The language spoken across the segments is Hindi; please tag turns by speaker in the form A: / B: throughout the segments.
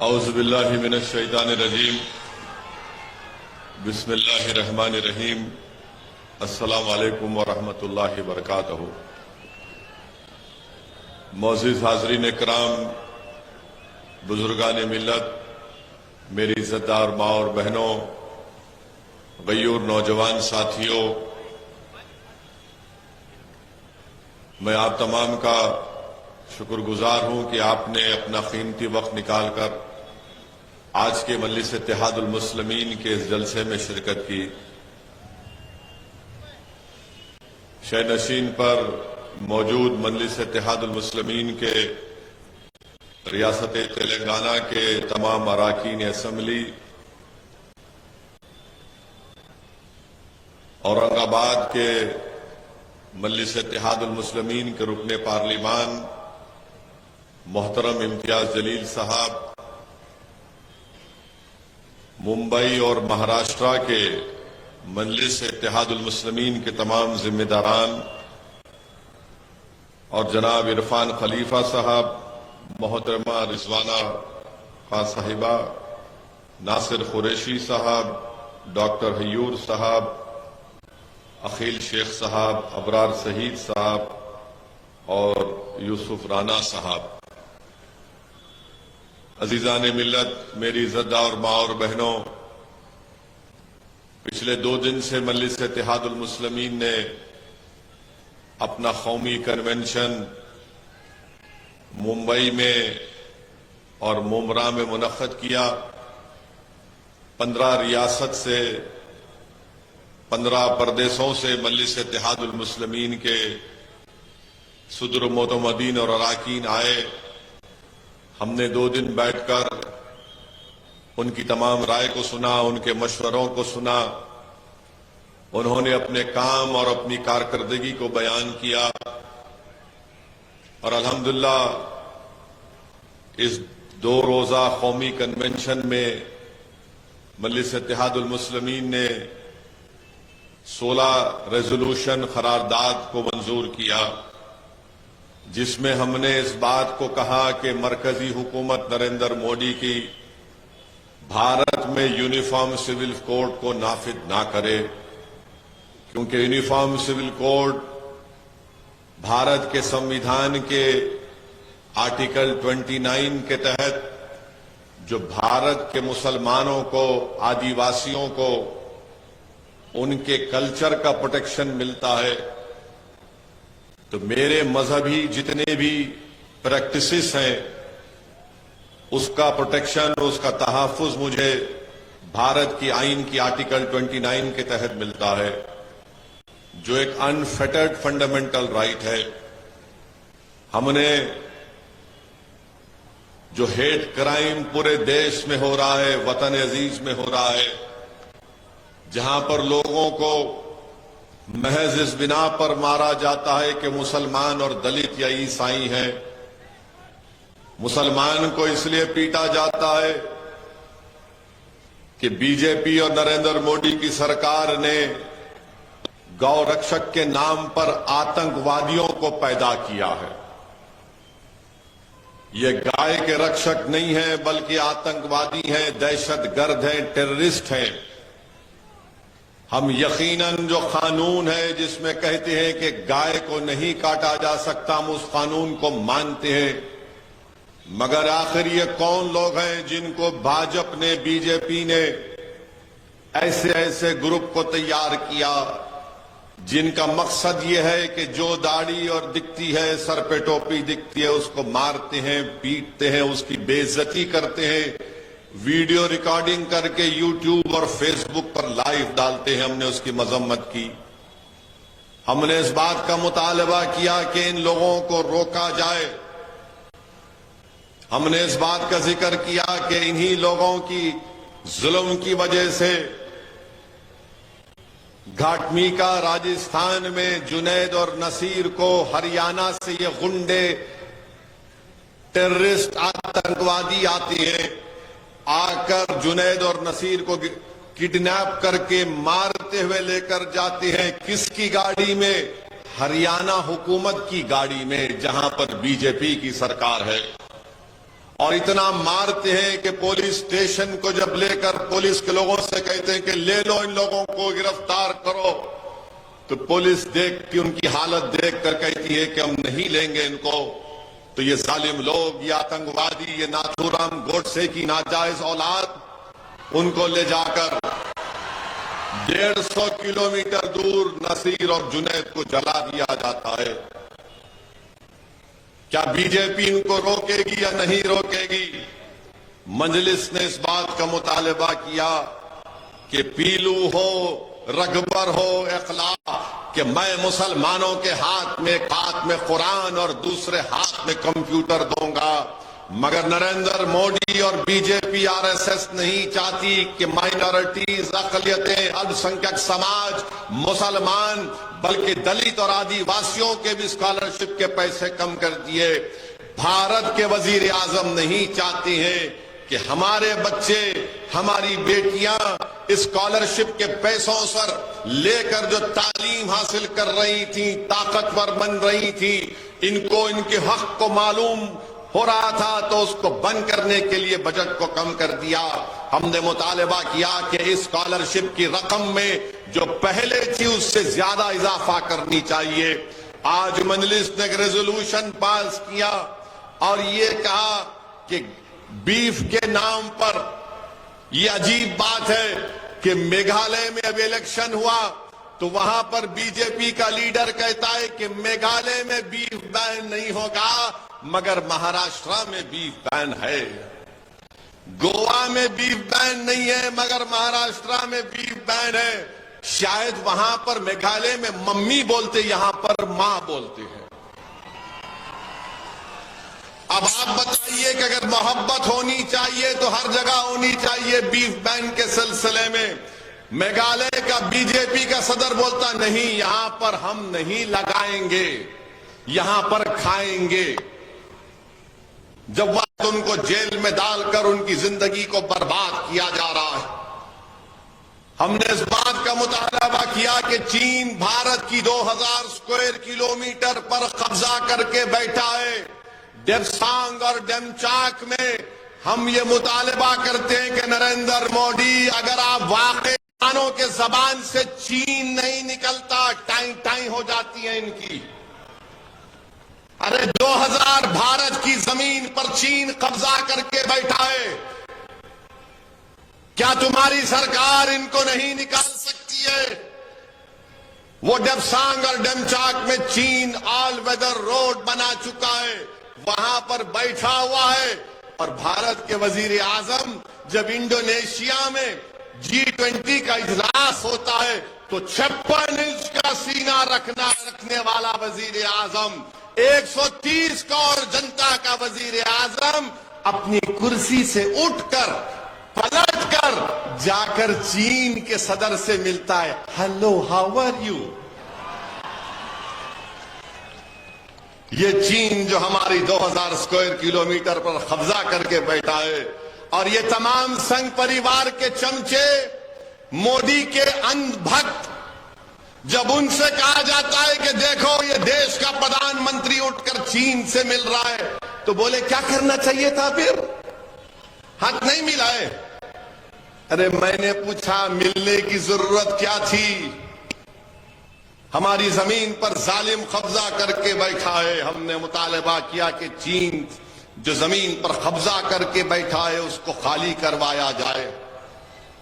A: औज़ुबिल्लाहि मिनश्शैतानिर्रजीम बिस्मिल्लाहिर्रहमानिर्रहीम अस्सलामु अलैकुम वरहमतुल्लाहि वबरकातुहू। मोअज़्ज़िज़ हाज़रीन इकराम, बुजुर्गान मिल्लत, मेरी इज़्ज़तदार माँ और बहनों, गयूर नौजवान साथियों, मैं आप तमाम का शुक्रगुजार हूं कि आपने अपना कीमती वक्त निकालकर आज के मजलिस इत्तेहादुल मुस्लिमीन के इस जलसे में शिरकत की। शहनशीन पर मौजूद मजलिस इत्तेहादुल मुस्लिमीन के रियासत तेलंगाना के तमाम अराकीन असम्बली, औरंगाबाद के मजलिस इत्तेहादुल मुस्लिमीन के रुकने पार्लिमान मोहतरम इम्तियाज जलील साहब, मुंबई और महाराष्ट्र के मजलिस इत्तेहादुल मुस्लिमीन के तमाम जिम्मेदारान और जनाब इरफान खलीफा साहब, मोहतरमा रिजवाना खान साहिबा, नासिर कुरैशी साहब, डॉक्टर हयूर साहब, अखिल शेख साहब, अबरार सहीद साहब और यूसुफ राना साहब। अजीजान मिल्लत, मेरी इज़्ज़तदार माँ और बहनों, पिछले 2 दिन से मजलिस इत्तेहादुल मुस्लिमीन ने अपना कौमी कन्वेंशन मुंबई में और मुमरा में मुनक्कद किया। 15 रियासत से 15 प्रदेशों से मजलिस इत्तेहादुल मुस्लिमीन के सदर मोतमदीन और अराकीन आए। हमने 2 दिन बैठकर उनकी तमाम राय को सुना, उनके मशवरों को सुना। उन्होंने अपने काम और अपनी कारकर्दगी को बयान किया और अल्हम्दुलिल्लाह इस 2 रोजा कौमी कन्वेंशन में मजलिस इत्तेहादुल मुस्लिमीन ने 16 रेजोल्यूशन करारदाद को मंजूर किया, जिसमें हमने इस बात को कहा कि मरकजी हुकूमत नरेंद्र मोदी की भारत में यूनिफॉर्म सिविल कोड को नाफिज ना करे, क्योंकि यूनिफॉर्म सिविल कोड भारत के संविधान के आर्टिकल 29 के तहत जो भारत के मुसलमानों को, आदिवासियों को उनके कल्चर का प्रोटेक्शन मिलता है, तो मेरे मजहबी जितने भी प्रैक्टिसेस हैं उसका प्रोटेक्शन, उसका तहफ्फुज मुझे भारत की आईन की आर्टिकल 29 के तहत मिलता है, जो एक अनफेटर्ड फंडामेंटल राइट है। हमने जो हेट क्राइम पूरे देश में हो रहा है, वतन अजीज में हो रहा है, जहां पर लोगों को महज इस बिना पर मारा जाता है कि मुसलमान और दलित या ईसाई हैं, मुसलमान को इसलिए पीटा जाता है कि बीजेपी और नरेंद्र मोदी की सरकार ने गौ रक्षक के नाम पर आतंकवादियों को पैदा किया है। ये गाय के रक्षक नहीं है, बल्कि आतंकवादी हैं, दहशतगर्द हैं, टेररिस्ट हैं। हम यकीनन जो कानून है जिसमें कहते हैं कि गाय को नहीं काटा जा सकता, हम उस कानून को मानते हैं, मगर आखिर ये कौन लोग हैं जिनको भाजपा ने, बीजेपी ने ऐसे ऐसे ग्रुप को तैयार किया जिनका मकसद ये है कि जो दाढ़ी और दिखती है, सर पे टोपी दिखती है, उसको मारते हैं, पीटते हैं, उसकी बेइज्जती करते हैं, वीडियो रिकॉर्डिंग करके यूट्यूब और फेसबुक पर लाइव डालते हैं। हमने उसकी मजम्मत की। हमने इस बात का मुतालबा किया कि इन लोगों को रोका जाए। हमने इस बात का जिक्र किया कि इन्हीं लोगों की जुल्म की वजह से घाटमीका राजस्थान में जुनैद और नसीर को हरियाणा से ये गुंडे, टेररिस्ट, आतंकवादी आते हैं, आकर जुनैद और नसीर को किडनैप करके मारते हुए लेकर जाते हैं। किसकी गाड़ी में? हरियाणा हुकूमत की गाड़ी में, जहां पर बीजेपी की सरकार है। और इतना मारते हैं कि पुलिस स्टेशन को जब लेकर पुलिस के लोगों से कहते हैं कि ले लो इन लोगों को, गिरफ्तार करो, तो पुलिस देख के उनकी हालत देख कर कहती है कि हम नहीं लेंगे इनको। तो ये जालिम लोग, ये आतंकवादी, ये नाथूराम गोडसे की नाजायज औलाद, उनको ले जाकर 150 किलोमीटर दूर नसीर और जुनैद को जला दिया जाता है। क्या बीजेपी इनको रोकेगी या नहीं रोकेगी? मजलिस ने इस बात का मुतालबा किया कि पीलू हो, रगबर हो, इखलाक, कि मैं मुसलमानों के हाथ में कुरान और दूसरे हाथ में कंप्यूटर दूंगा। मगर नरेंद्र मोदी और बीजेपी आरएसएस नहीं चाहती कि माइनॉरिटीज, अकलियतें, अल्पसंख्यक समाज, मुसलमान, बल्कि दलित और आदिवासियों के भी स्कॉलरशिप के पैसे कम कर दिए। भारत के वजीर आजम नहीं चाहते हैं कि हमारे बच्चे, हमारी बेटियां स्कॉलरशिप के पैसों पर लेकर जो तालीम हासिल कर रही थी, ताकतवर बन रही थी, इनको इनके हक को मालूम हो रहा था तो उसको बंद करने के लिए बजट को कम कर दिया। हमने मुतालबा किया कि इस स्कॉलरशिप की रकम में जो पहले थी उससे ज्यादा इजाफा करनी चाहिए। आज मजलिस ने एक रेजोल्यूशन पास किया और ये कहा कि बीफ के नाम पर, ये अजीब बात है कि मेघालय में अब इलेक्शन हुआ तो वहां पर बीजेपी का लीडर कहता है कि मेघालय में बीफ बैन नहीं होगा, मगर महाराष्ट्र में बीफ बैन है। गोवा में बीफ बैन नहीं है, मगर महाराष्ट्र में बीफ बैन है। शायद वहां पर मेघालय में मम्मी बोलते, यहां पर मां बोलते हैं। अब आप बताइए कि अगर मोहब्बत होनी चाहिए तो हर जगह होनी चाहिए बीफ बैन के सिलसिले में। मेघालय का बीजेपी का सदर बोलता नहीं, यहां पर हम नहीं लगाएंगे, यहां पर खाएंगे। जब वक्त उनको जेल में डालकर उनकी जिंदगी को बर्बाद किया जा रहा है। हमने इस बात का मुतालबा किया कि चीन भारत की 2000 स्क्वायर किलोमीटर पर कब्जा करके बैठा है। डेप्सांग और डेमचाक में हम ये मुतालबा करते हैं कि नरेंद्र मोदी, अगर आप वाकई मानो के जबान से चीन नहीं निकलता, टाई टाई हो जाती है इनकी। अरे 2000 भारत की जमीन पर चीन कब्जा करके बैठा है, क्या तुम्हारी सरकार इनको नहीं निकाल सकती है? वो डेप्सांग और डेमचाक में चीन ऑल वेदर रोड बना चुका है, वहां पर बैठा हुआ है। और भारत के वजीर आजम जब इंडोनेशिया में G20 का इजलास होता है तो 56 इंच का सीना रखने वाला वजीर आजम, 130 करोड़ जनता का वजीर आजम अपनी कुर्सी से उठकर, पलटकर जाकर चीन के सदर से मिलता है। Hello, how are you? ये चीन जो हमारी 2000 स्क्वायर किलोमीटर पर कब्जा करके बैठा है, और ये तमाम संघ परिवार के चमचे, मोदी के अंधभक्त, जब उनसे कहा जाता है कि देखो ये देश का प्रधानमंत्री उठकर चीन से मिल रहा है, तो बोले क्या करना चाहिए था फिर? हाथ नहीं मिलाए। अरे मैंने पूछा मिलने की जरूरत क्या थी? हमारी जमीन पर जालिम कब्जा करके बैठा है। हमने मुतालबा किया कि चीन जो जमीन पर कब्जा करके बैठा है उसको खाली करवाया जाए।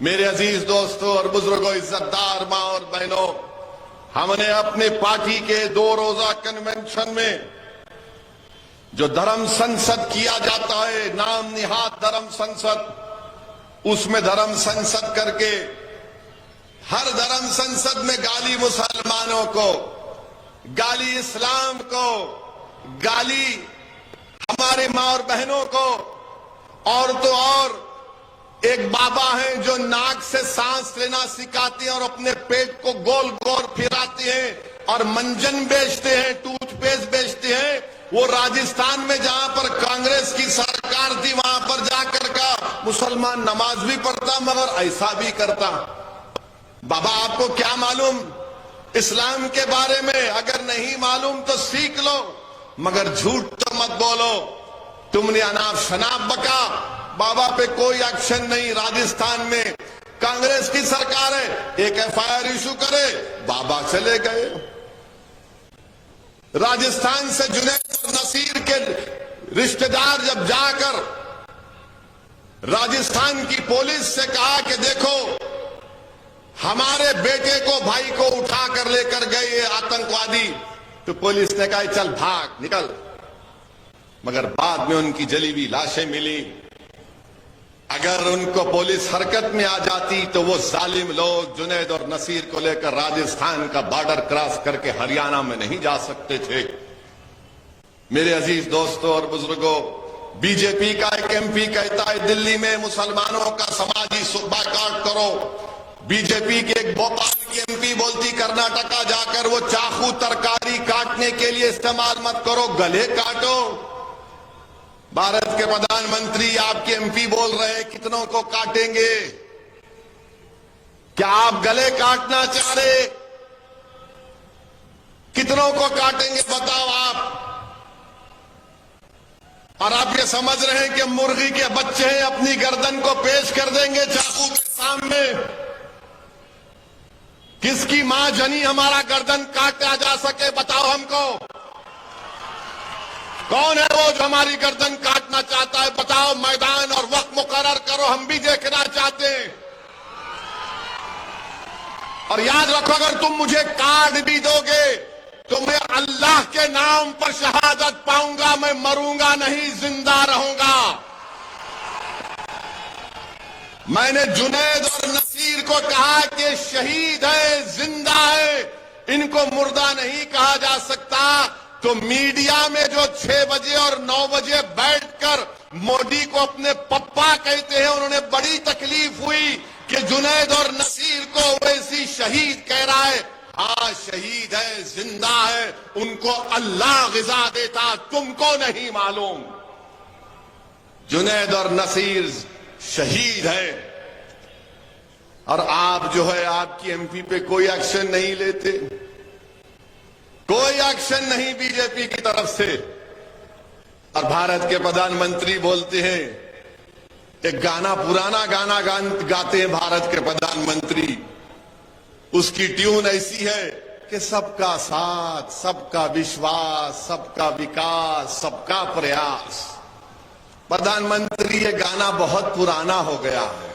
A: मेरे अजीज दोस्तों और बुजुर्गों, इज्जतदार मां और बहनों, हमने अपने पार्टी के 2 रोजा कन्वेंशन में जो धर्म संसद किया जाता है, नाम निहाद धर्म संसद, उसमें धर्म संसद करके हर धर्म संसद में गाली मुसलमानों को, गाली इस्लाम को, गाली हमारे मां और बहनों को, और तो और एक बाबा हैं जो नाक से सांस लेना सिखाते हैं और अपने पेट को गोल गोल फिराते हैं और मंजन बेचते हैं, टूथपेस्ट बेचते हैं। वो राजस्थान में जहां पर कांग्रेस की सरकार थी वहां पर जाकर का मुसलमान नमाज भी पढ़ता मगर ऐसा भी करता। बाबा आपको क्या मालूम इस्लाम के बारे में? अगर नहीं मालूम तो सीख लो, मगर झूठ तो मत बोलो। तुमने अनाप शनाप बका, बाबा पे कोई एक्शन नहीं। राजस्थान में कांग्रेस की सरकार है, एक एफआईआर इशू करे, बाबा चले गए। राजस्थान से जुनैद और नसीर के रिश्तेदार जब जाकर राजस्थान की पुलिस से कहा कि देखो हमारे बेटे को, भाई को उठा कर लेकर गए आतंकवादी, तो पुलिस ने कहा चल भाग निकल। मगर बाद में उनकी जली हुई लाशें मिली। अगर उनको पुलिस हरकत में आ जाती तो वो जालिम लोग जुनैद और नसीर को लेकर राजस्थान का बॉर्डर क्रॉस करके हरियाणा में नहीं जा सकते थे। मेरे अजीज दोस्तों और बुजुर्गों, बीजेपी का एक एमपी कहता है दिल्ली में मुसलमानों का समाजी बायकॉट करो। बीजेपी के एक भोपाल की एमपी बोलती कर्नाटका जाकर वो चाकू तरकारी काटने के लिए इस्तेमाल मत करो, गले काटो। भारत के प्रधानमंत्री आपके एमपी बोल रहे हैं कितनों को काटेंगे? क्या आप गले काटना चाह रहे? कितनों को काटेंगे बताओ आप? और आप ये समझ रहे हैं कि मुर्गी के बच्चे हैं, अपनी गर्दन को पेश कर देंगे चाकू के सामने? किसकी मां जनी हमारा गर्दन काटा जा सके बताओ हमको? कौन है वो जो हमारी गर्दन काटना चाहता है? बताओ, मैदान और वक्त मुकर्रर करो, हम भी देखना चाहते हैं। और याद रखो, अगर तुम मुझे काट भी दोगे तो मैं अल्लाह के नाम पर शहादत पाऊंगा, मैं मरूंगा नहीं, जिंदा रहूंगा। मैंने जुनैद और नसीर को कहा कि शहीद है, जिंदा है, इनको मुर्दा नहीं कहा जा सकता। तो मीडिया में जो 6 बजे और 9 बजे बैठकर मोदी को अपने पप्पा कहते हैं, उन्होंने बड़ी तकलीफ हुई कि जुनैद और नसीर को वैसी शहीद कह रहा है। हाँ, शहीद है, जिंदा है, उनको अल्लाह गिजा देता, तुमको नहीं मालूम। जुनैद और नसीर शहीद है और आप जो है आपकी एमपी पे कोई एक्शन नहीं लेते, कोई एक्शन नहीं बीजेपी की तरफ से। और भारत के प्रधानमंत्री बोलते हैं, एक गाना, पुराना गाना गाते हैं भारत के प्रधानमंत्री। उसकी ट्यून ऐसी है कि सबका साथ, सबका विश्वास, सबका विकास, सबका प्रयास। प्रधानमंत्री, ये गाना बहुत पुराना हो गया है,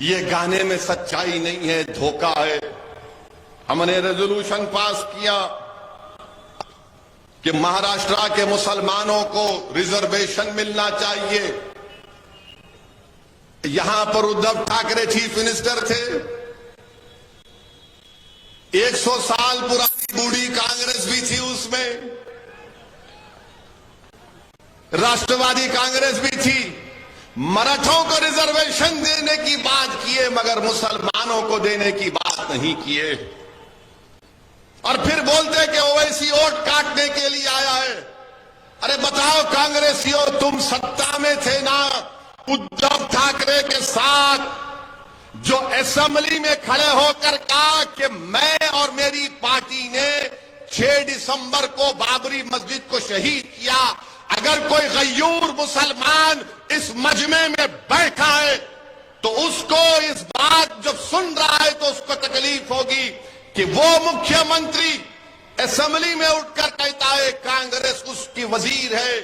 A: ये गाने में सच्चाई नहीं है, धोखा है। हमने रेजोल्यूशन पास किया कि महाराष्ट्र के मुसलमानों को रिजर्वेशन मिलना चाहिए। यहां पर उद्धव ठाकरे चीफ मिनिस्टर थे। 100 साल पुरानी बूढ़ी कांग्रेस भी थी उसमें, राष्ट्रवादी कांग्रेस भी थी। मराठों को रिजर्वेशन देने की बात किए मगर मुसलमानों को देने की बात नहीं किए। और फिर बोलते कि ओवैसी वोट काटने के लिए आया है। अरे बताओ कांग्रेसियों, तुम सत्ता में थे ना उद्धव ठाकरे के साथ, जो असेंबली में खड़े होकर कहा कि मैं और मेरी पार्टी ने 6 दिसंबर को बाबरी मस्जिद को शहीद किया। अगर कोई गयूर मुसलमान इस मजमे में बैठा है तो उसको इस बात जब सुन रहा है तो उसको तकलीफ होगी कि वो मुख्यमंत्री असेंबली में उठकर कहता है कांग्रेस उसकी वजीर है,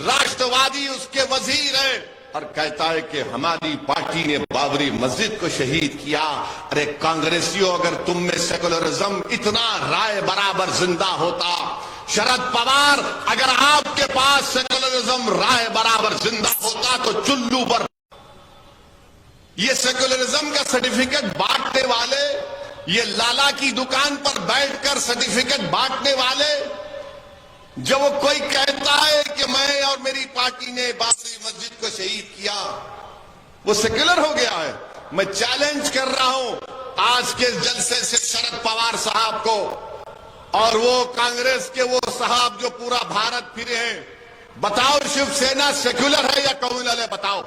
A: राष्ट्रवादी उसके वजीर है, और कहता है कि हमारी पार्टी ने बाबरी मस्जिद को शहीद किया। अरे कांग्रेसियों, अगर तुम में सेकुलरिज्म इतना राय बराबर जिंदा होता, शरद पवार अगर आपके पास सेकुलरिज्म राय बराबर जिंदा होता तो चुल्लू पर ये सेकुलरिज्म का सर्टिफिकेट बांटने वाले, ये लाला की दुकान पर बैठकर सर्टिफिकेट बांटने वाले, जब वो कोई कहता है कि मैं और मेरी पार्टी ने बाबरी मस्जिद को शहीद किया, वो सेक्युलर हो गया है। मैं चैलेंज कर रहा हूं आज के जलसे से शरद पवार साहब को और वो कांग्रेस के वो साहब जो पूरा भारत फिरे हैं, बताओ शिवसेना सेक्युलर है या कम्युनल है? बताओ,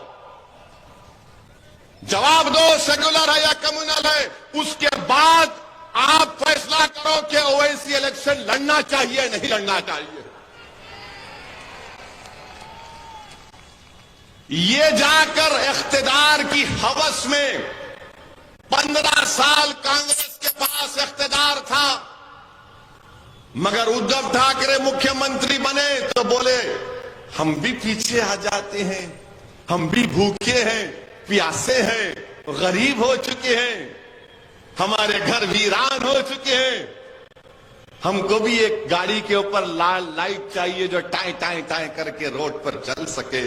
A: जवाब दो, सेक्युलर है या कम्युनल है? उसके बाद आप फैसला करो कि ओवैसी इलेक्शन लड़ना चाहिए नहीं लड़ना चाहिए। ये जाकर इख्तिदार की हवस में 15 साल कांग्रेस के पास इख्तिदार था, मगर उद्धव ठाकरे मुख्यमंत्री बने तो बोले हम भी पीछे आ जाते हैं, हम भी भूखे हैं, प्यासे हैं, गरीब हो चुके हैं, हमारे घर वीरान हो चुके हैं, हमको भी एक गाड़ी के ऊपर लाल लाइट चाहिए जो टाई टाई टाई करके रोड पर चल सके।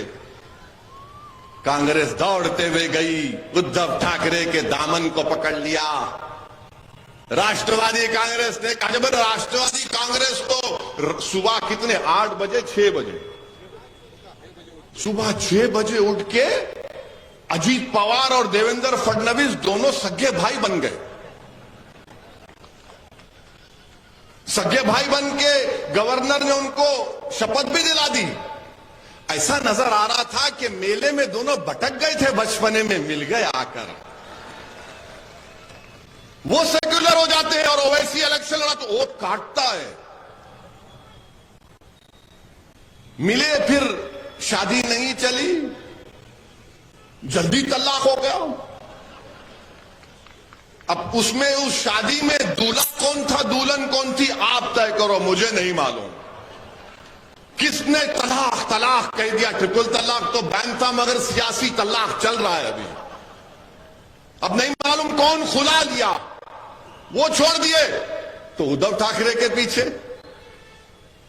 A: कांग्रेस दौड़ते हुए गई, उद्धव ठाकरे के दामन को पकड़ लिया। राष्ट्रवादी कांग्रेस ने कहा, जब राष्ट्रवादी कांग्रेस को सुबह कितने 8 बजे 6 बजे सुबह 6 बजे उठ के अजीत पवार और देवेंद्र फडणवीस दोनों सगे भाई बन गए। सगे भाई बन के गवर्नर ने उनको शपथ भी दिला दी। ऐसा नजर आ रहा था कि मेले में दोनों भटक गए थे, बचपने में मिल गए आकर। वो सेक्युलर हो जाते हैं और ओवैसी इलेक्शन लड़ा तो वोट काटता है। मिले, फिर शादी नहीं चली, जल्दी तलाक हो गया। अब उसमें उस शादी में दूल्हा कौन था, दुल्हन कौन थी, आप तय करो, मुझे नहीं मालूम। किसने तलाक तलाक कह दिया, ट्रिपल तलाक तो बैन था, मगर सियासी तलाक चल रहा है अभी। अब नहीं मालूम कौन खुला लिया, वो छोड़ दिए तो उद्धव ठाकरे के पीछे।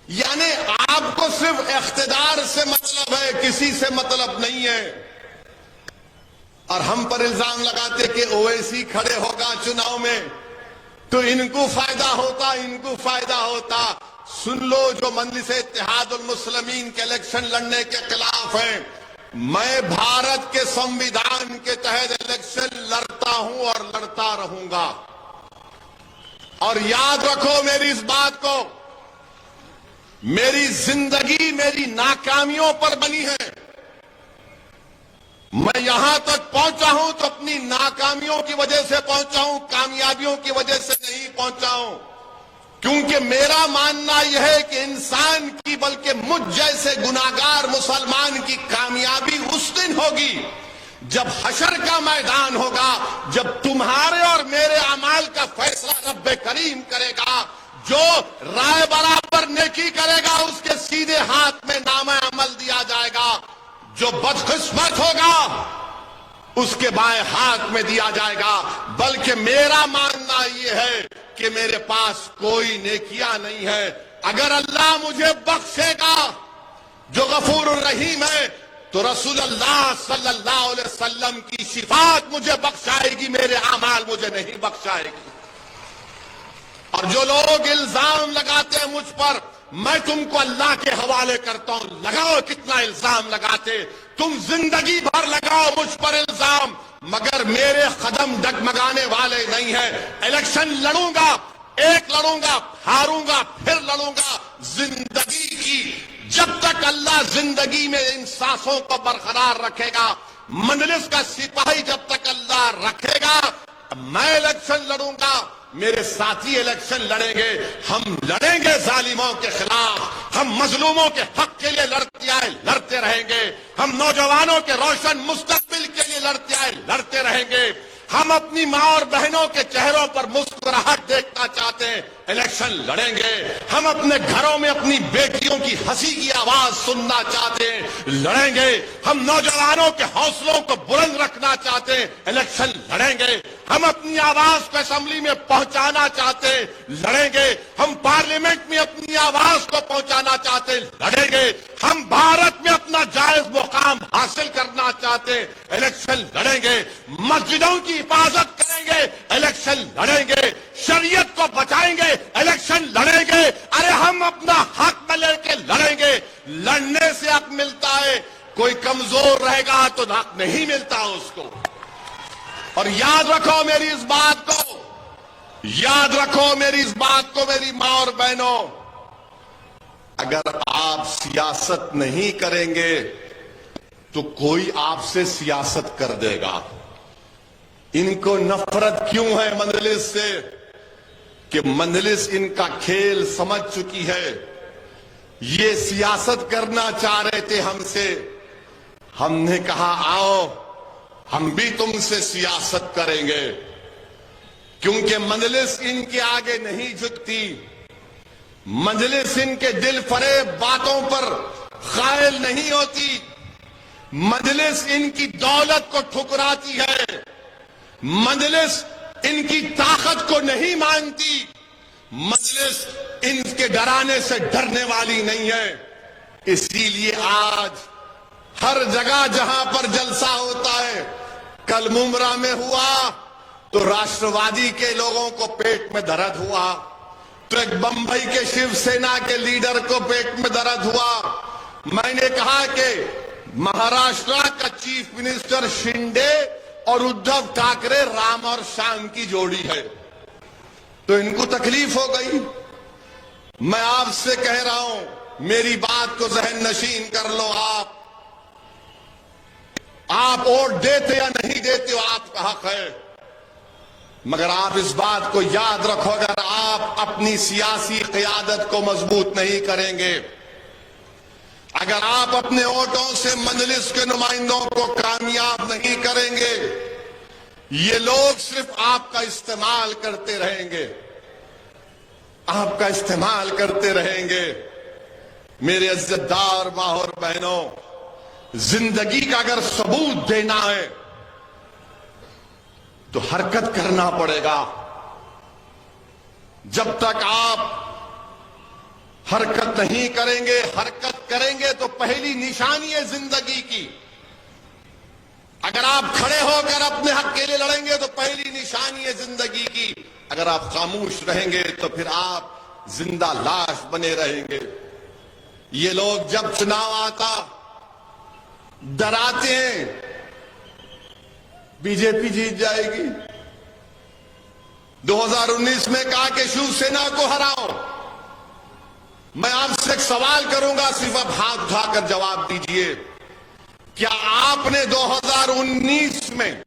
A: यानी आपको सिर्फ इख्तिदार से मतलब है, किसी से मतलब नहीं है। और हम पर इल्जाम लगाते कि ओवैसी खड़े होगा चुनाव में तो इनको फायदा होता, इनको फायदा होता। सुन लो, जो मजलिस इत्तेहादुल मुस्लिमीन के इलेक्शन लड़ने के खिलाफ हैं, मैं भारत के संविधान के तहत इलेक्शन लड़ता हूं और लड़ता रहूंगा। और याद रखो मेरी इस बात को, मेरी जिंदगी मेरी नाकामियों पर बनी है। मैं यहां तक पहुंचा हूं तो अपनी नाकामियों की वजह से पहुंचा हूं, कामयाबियों की वजह से नहीं पहुंचा हूं। क्योंकि मेरा मानना यह है कि इंसान की, बल्कि मुझ जैसे गुनाहगार मुसलमान की कामयाबी उस दिन होगी जब हशर का मैदान होगा, जब तुम्हारे और मेरे अमाल का फैसला रब्बे करीम करेगा। जो राय बराबर नेकी करेगा उसके सीधे हाथ में नामा अमल दिया जाएगा, जो बदकिस्मत होगा उसके बाएं हाथ में दिया जाएगा। बल्कि मेरा मानना यह है कि मेरे पास कोई नेकियां नहीं है। अगर अल्लाह मुझे बख्शेगा जो गफूर रहीम है, तो रसूलुल्लाह सल्लल्लाहु अलैहि वसल्लम की शिफात मुझे बख्शाएगी, मेरे अमाल मुझे नहीं बख्शाएगी। और जो लोग इल्जाम लगाते हैं मुझ पर, मैं तुमको अल्लाह के हवाले करता हूं, लगाओ कितना इल्जाम लगाते, तुम जिंदगी भर लगाओ मुझ पर इल्जाम, मगर मेरे कदम डगमगाने वाले नहीं है। इलेक्शन लड़ूंगा, एक लड़ूंगा, हारूंगा, फिर लड़ूंगा। जिंदगी की जब तक अल्लाह जिंदगी में इन सांसों को बरकरार रखेगा, मजलिस का सिपाही जब तक अल्लाह रखेगा, मैं इलेक्शन लड़ूंगा, मेरे साथी इलेक्शन लड़ेंगे। हम लड़ेंगे जालिमों के खिलाफ, हम मजलूमों के हक के लिए लड़ते आए, लड़ते रहेंगे। हम नौजवानों के रोशन मुस्तकबिल के लिए लड़ते आए, लड़ते रहेंगे। हम अपनी मां और बहनों के चेहरों पर मुस्कुराहट देखना चाहते हैं, इलेक्शन लड़ेंगे। हम अपने घरों में अपनी बेटियों की हंसी की आवाज सुनना चाहते हैं, लड़ेंगे। हम नौजवानों के हौसलों को बुलंद रखना चाहते हैं, इलेक्शन लड़ेंगे। हम अपनी आवाज को असेंबली में पहुंचाना चाहते हैं, लड़ेंगे। हम पार्लियामेंट में अपनी आवाज को पहुंचाना चाहते हैं, लड़ेंगे। हम भारत में अपना जायज मुकाम हासिल करना चाहते हैं, इलेक्शन लड़ेंगे। मस्जिदों की हिफाजत करेंगे, इलेक्शन लड़ेंगे। शरीयत को बचाएंगे, इलेक्शन लड़ेंगे। अरे हम अपना हक में लेके लड़ेंगे। लड़ने से हक मिलता है, कोई कमजोर रहेगा तो हक नहीं मिलता उसको। और याद रखो मेरी इस बात को, याद रखो मेरी इस बात को, मेरी मां और बहनों, अगर आप सियासत नहीं करेंगे तो कोई आपसे सियासत कर देगा। इनको नफरत क्यों है मजलिस से? कि मजलिस इनका खेल समझ चुकी है। ये सियासत करना चाह रहे थे हमसे, हमने कहा आओ हम भी तुमसे सियासत करेंगे, क्योंकि मजलिस इनके आगे नहीं झुकती। मजलिस इनके दिल फरेब बातों पर कायल नहीं होती। मजलिस इनकी दौलत को ठुकराती है। मजलिस इनकी ताकत को नहीं मानती। मजलिस इनके डराने से डरने वाली नहीं है। इसीलिए आज हर जगह जहां पर जलसा होता है, कल मुमरा में हुआ तो राष्ट्रवादी के लोगों को पेट में दर्द हुआ, तो एक बंबई के शिवसेना के लीडर को पेट में दर्द हुआ। मैंने कहा कि महाराष्ट्र का चीफ मिनिस्टर शिंदे और उद्धव ठाकरे राम और श्याम की जोड़ी है, तो इनको तकलीफ हो गई। मैं आपसे कह रहा हूं, मेरी बात को जहन नशीन कर लो। आप वोट देते या नहीं देते हो आपका हक है, मगर आप इस बात को याद रखो, अगर आप अपनी सियासी क़यादत को मजबूत नहीं करेंगे, अगर आप अपने वोटों से मजलिस के नुमाइंदों को कामयाब नहीं करेंगे, ये लोग सिर्फ आपका इस्तेमाल करते रहेंगे, आपका इस्तेमाल करते रहेंगे। मेरे इज्जतदार माँ और बहनों, जिंदगी का अगर सबूत देना है तो हरकत करना पड़ेगा। जब तक आप हरकत नहीं करेंगे, हरकत करेंगे तो पहली निशानी है जिंदगी की। अगर आप खड़े होकर अपने हक के लिए लड़ेंगे तो पहली निशानी है जिंदगी की। अगर आप खामोश रहेंगे तो फिर आप जिंदा लाश बने रहेंगे। ये लोग जब चुनाव आता डराते हैं बीजेपी जीत जाएगी। 2019 में कहा कि शिवसेना को हराओ। मैं आपसे एक सवाल करूंगा, सिर्फ आप हाथ उठाकर जवाब दीजिए, क्या आपने 2019 में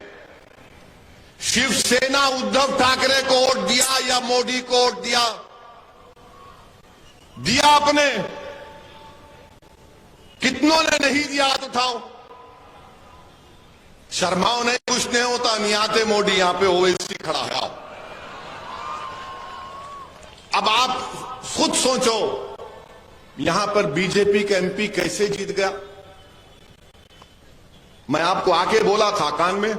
A: शिवसेना उद्धव ठाकरे को वोट दिया या मोदी को वोट दिया? दिया आपने? कितनों ने नहीं दिया? हाथ उठाओ। शर्माओ नहीं, कुछ नहीं होता, नहीं आते मोदी यहां पे ओवैसी खड़ा है। आओ। अब आप खुद सोचो, यहां पर बीजेपी का एमपी कैसे जीत गया? मैं आपको आके बोला था कान में,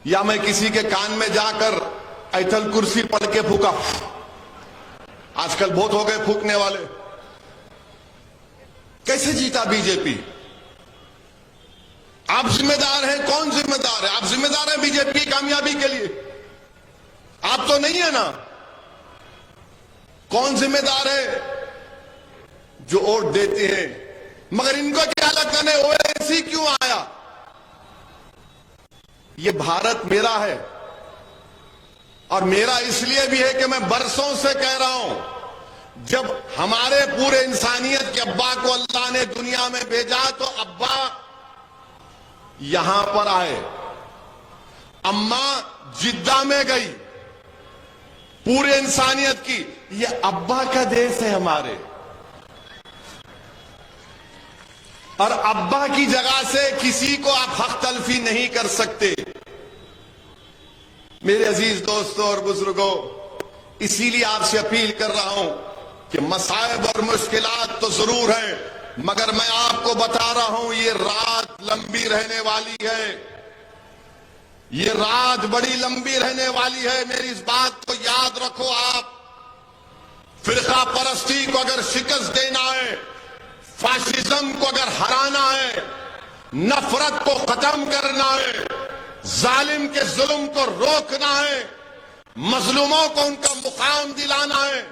A: या मैं किसी के कान में जाकर ऐथल कुर्सी पढ़ के फूका? आजकल बहुत हो गए फूकने वाले। कैसे जीता बीजेपी? आप जिम्मेदार हैं। कौन जिम्मेदार है? आप जिम्मेदार हैं बीजेपी की कामयाबी के लिए? आप तो नहीं है ना। कौन जिम्मेदार है? जो वोट देते हैं। मगर इनको क्या लगता है ओवैसी क्यों आया? ये भारत मेरा है, और मेरा इसलिए भी है कि मैं बरसों से कह रहा हूं, जब हमारे पूरे इंसानियत के अब्बा को अल्लाह ने दुनिया में भेजा तो अब्बा यहां पर आए, अम्मा जिद्दा में गई। पूरे इंसानियत की ये अब्बा का देश है हमारे, और अब्बा की जगह से किसी को आप हक तलफी नहीं कर सकते। मेरे अजीज दोस्तों और बुजुर्गों, इसीलिए आपसे अपील कर रहा हूं कि मसाइब और मुश्किलात तो जरूर हैं, मगर मैं आपको बता रहा हूं ये रात लंबी रहने वाली है। ये रात बड़ी लंबी रहने वाली है। मेरी इस बात को याद रखो। आप फिरका परस्ती को अगर शिकस्त देना है, फाशिज्म को अगर हराना है, नफरत को खत्म करना है, जालिम के जुल्म को रोकना है, मजलूमों को उनका मुकाम दिलाना है,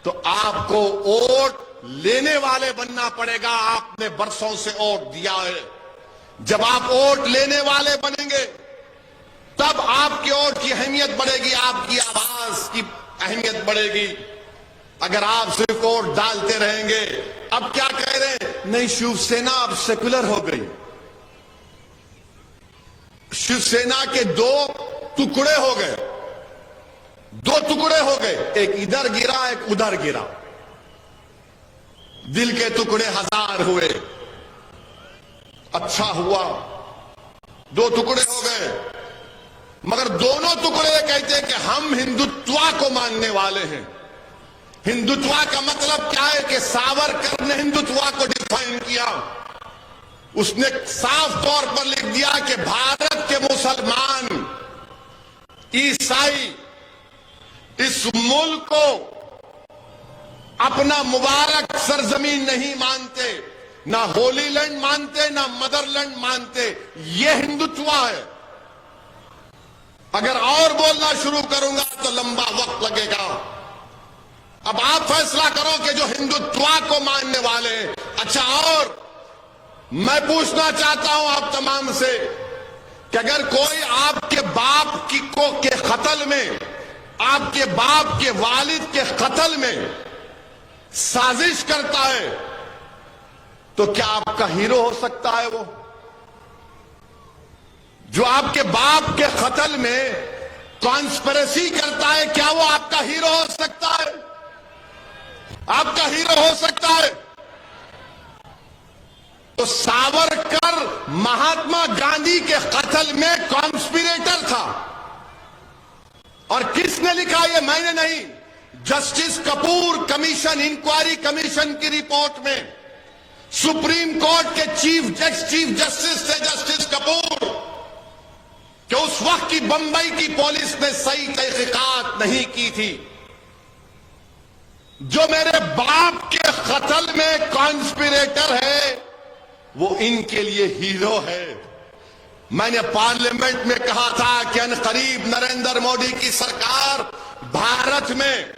A: तो आपको वोट लेने वाले बनना पड़ेगा। आपने बरसों से वोट दिया है। जब आप वोट लेने वाले बनेंगे तब आपकी वोट की अहमियत बढ़ेगी, आपकी आवाज की अहमियत बढ़ेगी। अगर आप सिर्फ वोट डालते रहेंगे, अब क्या कह रहे हैं, नहीं शिवसेना अब सेक्युलर हो गई। शिवसेना के दो टुकड़े हो गए, दो टुकड़े हो गए, एक इधर गिरा एक उधर गिरा। दिल के टुकड़े हजार हुए। अच्छा हुआ, दो टुकड़े हो गए, मगर दोनों टुकड़े कहते हैं कि हम हिंदुत्व को मानने वाले हैं। हिंदुत्व का मतलब क्या है कि सावरकर ने हिंदुत्व को डिफाइन किया। उसने साफ तौर पर लिख दिया कि भारत के मुसलमान, ईसाई इस मुल्क को अपना मुबारक सरजमीन नहीं मानते, ना होली लैंड मानते, ना मदरलैंड मानते। यह हिंदुत्व है। अगर और बोलना शुरू करूंगा तो लंबा वक्त लगेगा। अब आप फैसला करो कि जो हिंदुत्व को मानने वाले हैं। अच्छा, और मैं पूछना चाहता हूं आप तमाम से कि अगर कोई आपके बाप के कत्ल में, आपके बाप के वालिद के कत्ल में साजिश करता है, तो क्या आपका हीरो हो सकता है? वो जो आपके बाप के कत्ल में कॉन्स्पिरेसी करता है, क्या वो आपका हीरो हो सकता है? आपका हीरो हो सकता है? तो सावरकर महात्मा गांधी के कत्ल में कॉन्स्पिरेटर था। और किसने लिखा? ये मैंने नहीं, justice Kapoor commission, inquiry commission की रिपोर्ट में सुप्रीम कोर्ट के चीफ जस्टिस थे जस्टिस कपूर, कि उस वक्त की बंबई की पुलिस ने सही तहकीकात नहीं की थी। जो मेरे बाप के कत्ल में कॉन्स्पिरेटर है, वो इनके लिए हीरो है। मैंने पार्लियामेंट में कहा था कि अनकरीब नरेंद्र मोदी की सरकार भारत में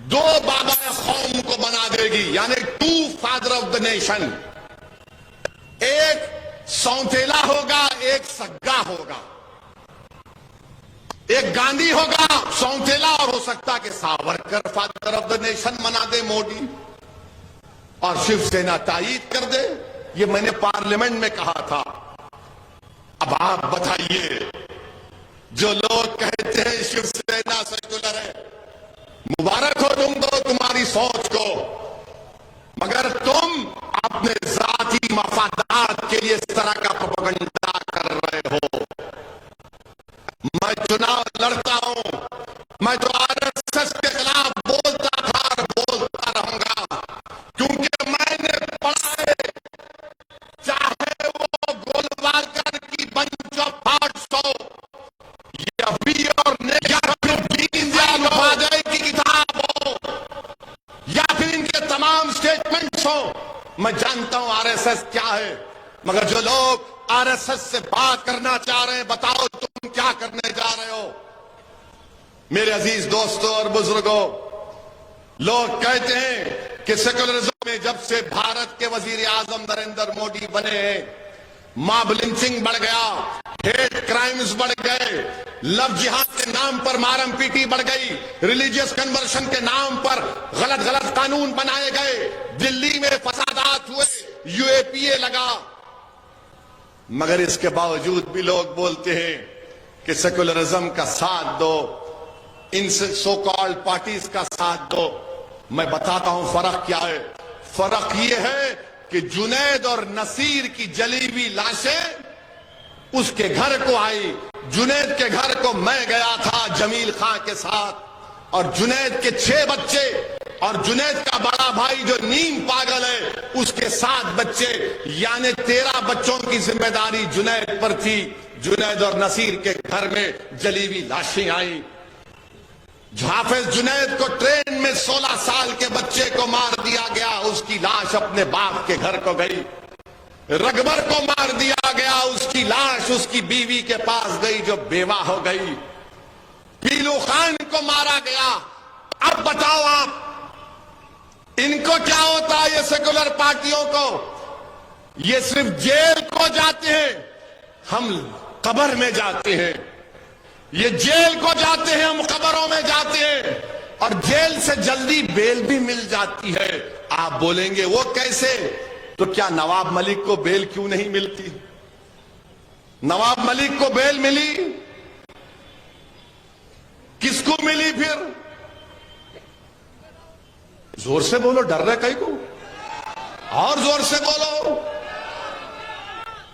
A: दो बाबा कौम को बना देगी, यानी two father of the nation. एक सौतेला होगा, एक सग्गा होगा। एक गांधी होगा सौतेला, और हो सकता कि Savarkar father of the nation बना दे मोदी, और शिवसेना तायीद कर दे। ये मैंने पार्लियामेंट में कहा था। अब आप बताइए, जो लोग कहते हैं शिवसेना सेक्युलर है, मुबारक हो तुमको, तुम्हारी सोच को, मगर तुम अपने जाती मफादात के लिए इस तरह का प्रोपेगेंडा कर रहे हो। मैं चुनाव लड़ता हूं, मैं तो आरएसएस के खिलाफ बोलता था और बोलता रहूंगा, क्योंकि मैंने पढ़ा है, चाहे वो गोलवालकर की बंच ऑफ थॉट्स हो, या बी और दीनदयाल उपाध्याय की किताब हो, या फिर इनके तमाम स्टेटमेंट्स हो, मैं जानता हूं आरएसएस क्या है। मगर जो लोग आरएसएस से बात करना चाह रहे हैं, बताओ तुम क्या करने जा रहे हो? मेरे अजीज दोस्तों और बुजुर्गों, लोग कहते हैं कि सेक्युलरिज्म में जब से भारत के वजीर आजम नरेंद्र मोदी बने हैं, मॉब लिंचिंग बढ़ गया, हेट क्राइम्स बढ़ गए, लव जिहाद के नाम पर मारम पीटी बढ़ गई, रिलीजियस कन्वर्शन के नाम पर गलत गलत कानून बनाए गए, दिल्ली में फसादात हुए, यूएपीए लगा। मगर इसके बावजूद भी लोग बोलते हैं कि सेक्युलरिज्म का साथ दो, इन सो कॉल्ड पार्टीज का साथ दो। मैं बताता हूं फर्क क्या है। फर्क यह है कि जुनैद और नसीर की जली हुई लाशें उसके घर को आई। जुनैद के घर को मैं गया था जमील खां के साथ, और जुनैद के 6 बच्चे, और जुनैद का बड़ा भाई जो नीम पागल है, उसके 7 बच्चे, यानी 13 बच्चों की जिम्मेदारी जुनैद पर थी। जुनैद और नसीर के घर में जली हुई लाशें आई। हाफिज जुनैद को ट्रेन में 16 साल के बच्चे को मार दिया गया, उसकी लाश अपने बाप के घर को गई। रगबर को मार दिया गया, उसकी लाश उसकी बीवी के पास गई जो बेवा हो गई। पीलू खान को मारा गया। अब बताओ आप, इनको क्या होता है? ये सेकुलर पार्टियों को ये सिर्फ जेल को जाते हैं, हम कब्र में जाते हैं। ये जेल को जाते हैं, हम कब्रों में जाते हैं, और जेल से जल्दी बेल भी मिल जाती है। आप बोलेंगे वो कैसे? तो क्या नवाब मलिक को बेल क्यों नहीं मिलती? नवाब मलिक को बेल मिली, किसको मिली? फिर जोर से बोलो, डर रहे कहीं को, और जोर से बोलो।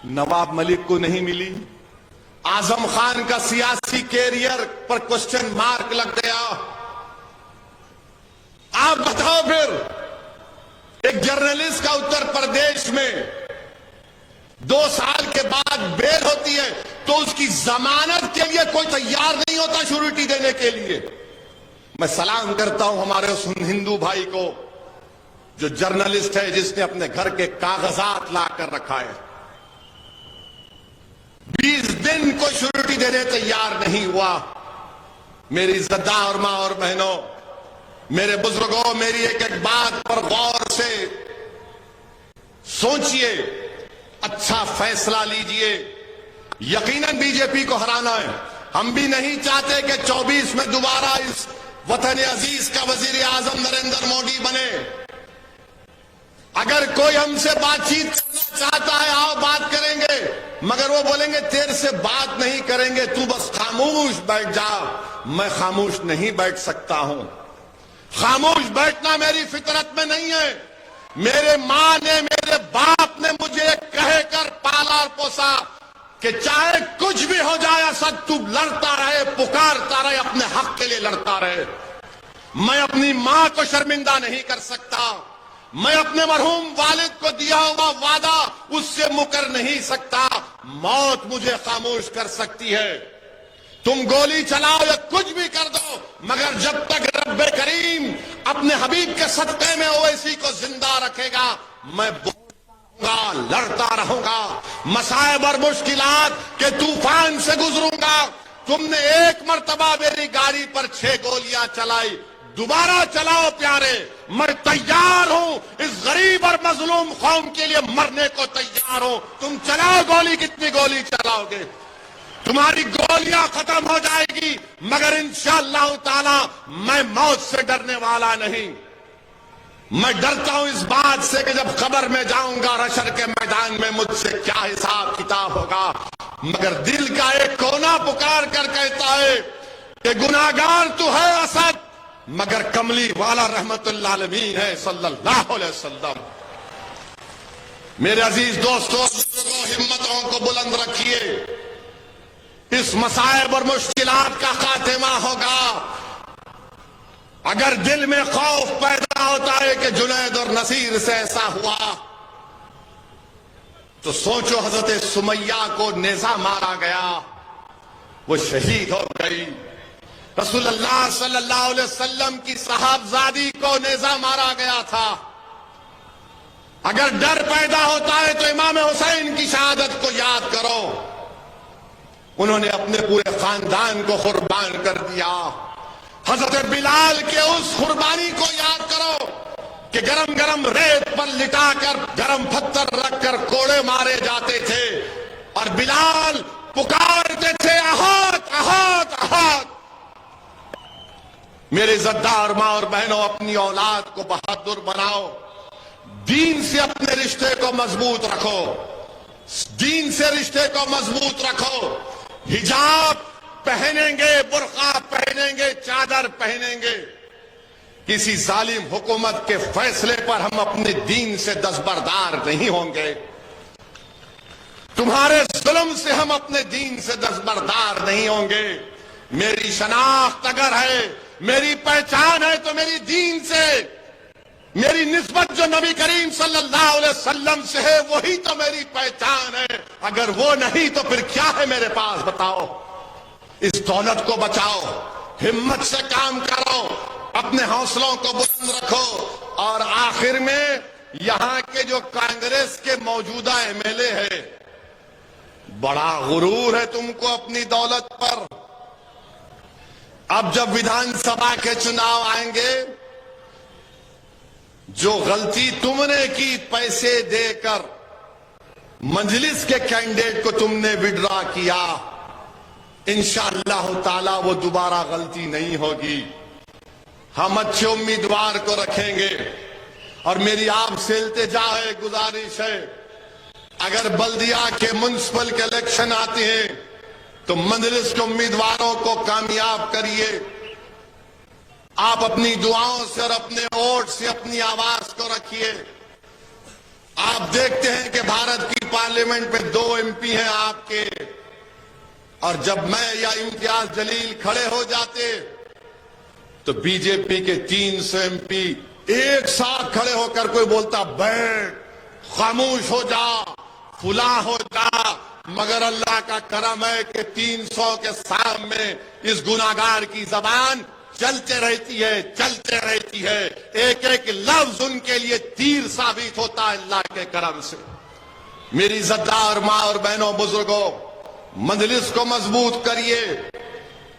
A: नवाब मलिक को नहीं मिली। आजम खान का सियासी कैरियर पर क्वेश्चन मार्क लग गया। आप बताओ फिर एक जर्नलिस्ट का उत्तर प्रदेश में 2 साल के बाद बेल होती है तो उसकी जमानत के लिए कोई तैयार नहीं होता श्योरिटी देने के लिए। मैं सलाम करता हूं हमारे उस हिंदू भाई को जो जर्नलिस्ट है, जिसने अपने घर के कागजात ला कर रखा है। 20 दिन को श्योरिटी देने तैयार नहीं हुआ। मेरी इज्जतदार मां और बहनों, मेरे बुजुर्गों, मेरी एक एक बात पर गौर से सोचिए, अच्छा फैसला लीजिए। यकीनन बीजेपी को हराना है। हम भी नहीं चाहते कि 24 में दोबारा इस वतन अजीज का वजीर आजम नरेंद्र मोदी बने। अगर कोई हमसे बातचीत करना चाहता है, आओ बात करेंगे, मगर वो बोलेंगे तेरे से बात नहीं करेंगे, तू बस खामोश बैठ जा। मैं खामोश नहीं बैठ सकता हूं। खामोश बैठना मेरी फितरत में नहीं है। मेरे मां ने, मेरे बाप ने मुझे कहकर पाला और पोसा कि चाहे कुछ भी हो जाए असद, तू लड़ता रहे, पुकारता रहे, अपने हक के लिए लड़ता रहे। मैं अपनी मां को शर्मिंदा नहीं कर सकता। मैं अपने मरहूम वालिद को दिया हुआ वादा उससे मुकर नहीं सकता। मौत मुझे खामोश कर सकती है। तुम गोली चलाओ या कुछ भी कर दो, मगर जब तक रब्बे करीम अपने हबीब के सदक़े में ओवैसी को जिंदा रखेगा, मैं बोलूंगा, लड़ता रहूंगा, मसाइब और मुश्किलात के तूफान से गुजरूंगा। तुमने एक मर्तबा मेरी गाड़ी पर 6 गोलियां चलाई, दोबारा चलाओ प्यारे, मैं तैयार हूं। इस गरीब और मजलूम कौम के लिए मरने को तैयार हूं। तुम चलाओ गोली, कितनी गोली चलाओगे? तुम्हारी गोलियां खत्म हो जाएगी, मगर इंशाअल्लाह ताला मैं मौत से डरने वाला नहीं। मैं डरता हूं इस बात से कि जब कब्र में जाऊंगा, हशर के मैदान में मुझसे क्या हिसाब किताब होगा। मगर दिल का एक कोना पुकार कर कहता है कि गुनाहगार तो है असद, मगर कमली वाला रहमतुल्लाह आलमीन है सल्लल्लाहु अलैहि वसल्लम। मेरे अजीज दोस्तों, हिम्मतों को बुलंद रखिए। इस मसाइब और मुश्किलात का खात्मा होगा। अगर दिल में खौफ पैदा होता है कि जुनैद और नसीर से ऐसा हुआ, तो सोचो हजरत सुमैया को नेजा मारा गया, वो शहीद हो गई। रसूलुल्लाह सल्लल्लाहु अलैहि वसल्लम की साहबजादी को नेजा मारा गया था। अगर डर पैदा होता है तो इमाम हुसैन की शहादत को याद करो। उन्होंने अपने पूरे खानदान को कुर्बान कर दिया। हजरत बिलाल के उस कुर्बानी को याद करो कि गरम गरम रेत पर लिटाकर, गरम पत्थर रखकर कोड़े मारे जाते थे और बिलाल पुकारते थे, अहात अहात अहात। मेरे इज्जतदार मां और बहनों, अपनी औलाद को बहादुर बनाओ। दीन से अपने रिश्ते को मजबूत रखो। दीन से रिश्ते को मजबूत रखो। हिजाब पहनेंगे, बुर्का पहनेंगे, चादर पहनेंगे। किसी जालिम हुकूमत के फैसले पर हम अपने दीन से दस्तबरदार नहीं होंगे। तुम्हारे जुल्म से हम अपने दीन से दस्तबरदार नहीं होंगे। मेरी शनाख्त अगर है, मेरी पहचान है, तो मेरी दीन से, मेरी निस्बत जो नबी करीम सल्लल्लाहु अलैहि वसल्लम से है, वही तो मेरी पहचान है। अगर वो नहीं तो फिर क्या है मेरे पास, बताओ। इस दौलत को बचाओ, हिम्मत से काम करो, अपने हौसलों को बुलंद रखो। और आखिर में यहां के जो कांग्रेस के मौजूदा एमएलए है, बड़ा गुरूर है तुमको अपनी दौलत पर। अब जब विधानसभा के चुनाव आएंगे, जो गलती तुमने की पैसे देकर मजलिस के कैंडिडेट को तुमने विड्रॉ किया, इंशाअल्लाह ताला वो दोबारा गलती नहीं होगी। हम अच्छे उम्मीदवार को रखेंगे। और मेरी आपसे इल्तिजा है, गुजारिश है, अगर बल्दिया के म्युनिसिपल के इलेक्शन आते हैं तो मजलिस के उम्मीदवारों को कामयाब करिए। आप अपनी दुआओं से और अपने वोट से अपनी आवाज को रखिए। आप देखते हैं कि भारत की पार्लियामेंट में 2 MP हैं आपके, और जब मैं या इम्तियाज जलील खड़े हो जाते तो बीजेपी के 300 MP एक साथ खड़े होकर कोई बोलता बैठ, खामोश हो जा, फुला हो जा। मगर अल्लाह का करम है कि 300 के सामने इस गुनाहगार की जबान चलते रहती है, चलते रहती है। एक एक लफ्ज उनके लिए तीर साबित होता है अल्लाह के करम से। मेरी इज्जतदार मां और बहनों, बुजुर्गों, मजलिस को मजबूत करिए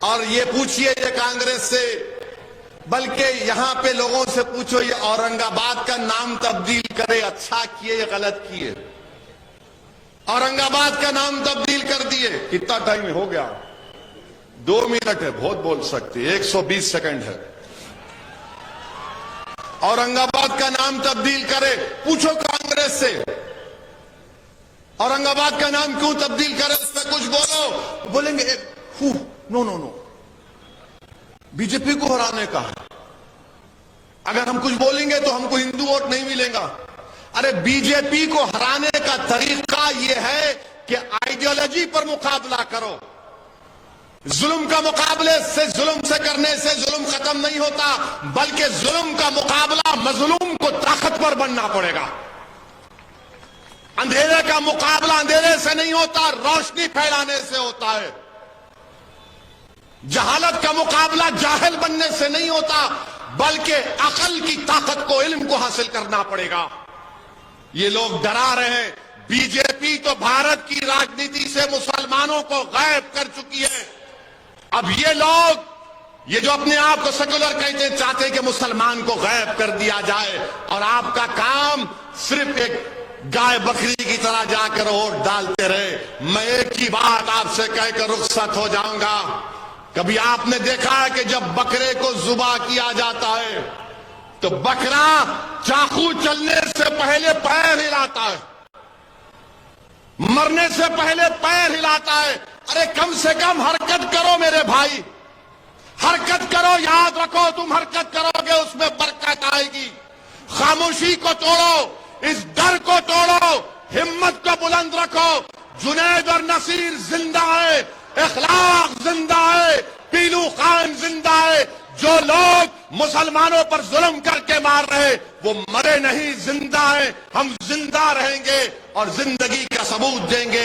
A: और ये पूछिए ये कांग्रेस से, बल्कि यहां पे लोगों से पूछो ये औरंगाबाद का नाम तब्दील करे, अच्छा किए या गलत किए? औरंगाबाद का नाम तब्दील कर दिए। कितना टाइम हो गया? 2 मिनट है, बहुत बोल सकते, 120 सेकंड है। औरंगाबाद का नाम तब्दील करे, पूछो कांग्रेस से औरंगाबाद का नाम क्यों तब्दील करे, उसमें कुछ बोलो। बोलेंगे नो नो नो, बीजेपी को हराने का है, अगर हम कुछ बोलेंगे तो हमको हिंदू वोट नहीं मिलेगा। अरे बीजेपी को हराने का तरीका यह है कि आइडियोलॉजी पर मुकाबला करो। जुल्म का मुकाबले से, जुल्म से करने से जुल्म खत्म नहीं होता, बल्कि जुल्म का मुकाबला मजलूम को ताकतवर बनना पड़ेगा। अंधेरे का मुकाबला अंधेरे से नहीं होता, रोशनी फैलाने से होता है। जहालत का मुकाबला जाहिल बनने से नहीं होता, बल्कि अकल की ताकत को, इल्म को हासिल करना पड़ेगा। ये लोग डरा रहे हैं। बीजेपी तो भारत की राजनीति से मुसलमानों को गायब कर चुकी है। अब ये लोग, ये जो अपने आप को सेकुलर कहते, चाहते हैं कि मुसलमान को गायब कर दिया जाए और आपका काम सिर्फ एक गाय बकरी की तरह जाकर वोट डालते रहे। मैं एक ही बात आपसे कहकर रुखसत हो जाऊंगा। कभी आपने देखा है कि जब बकरे को जुबा किया जाता है तो बकरा चाकू चलने से पहले पैर हिलाता है, मरने से पहले पैर हिलाता है। अरे कम से कम हरकत करो मेरे भाई, हरकत करो। याद रखो, तुम हरकत करोगे उसमें बरकत आएगी। खामोशी को तोड़ो, इस डर को तोड़ो, हिम्मत को बुलंद रखो। जुनैद और नसीर जिंदा है, इखलाक जिंदा है, पीलू खान जिंदा है। जो लोग मुसलमानों पर जुल्म करके मार रहे वो मरे नहीं, जिंदा है। हम जिंदा रहेंगे और जिंदगी का सबूत देंगे।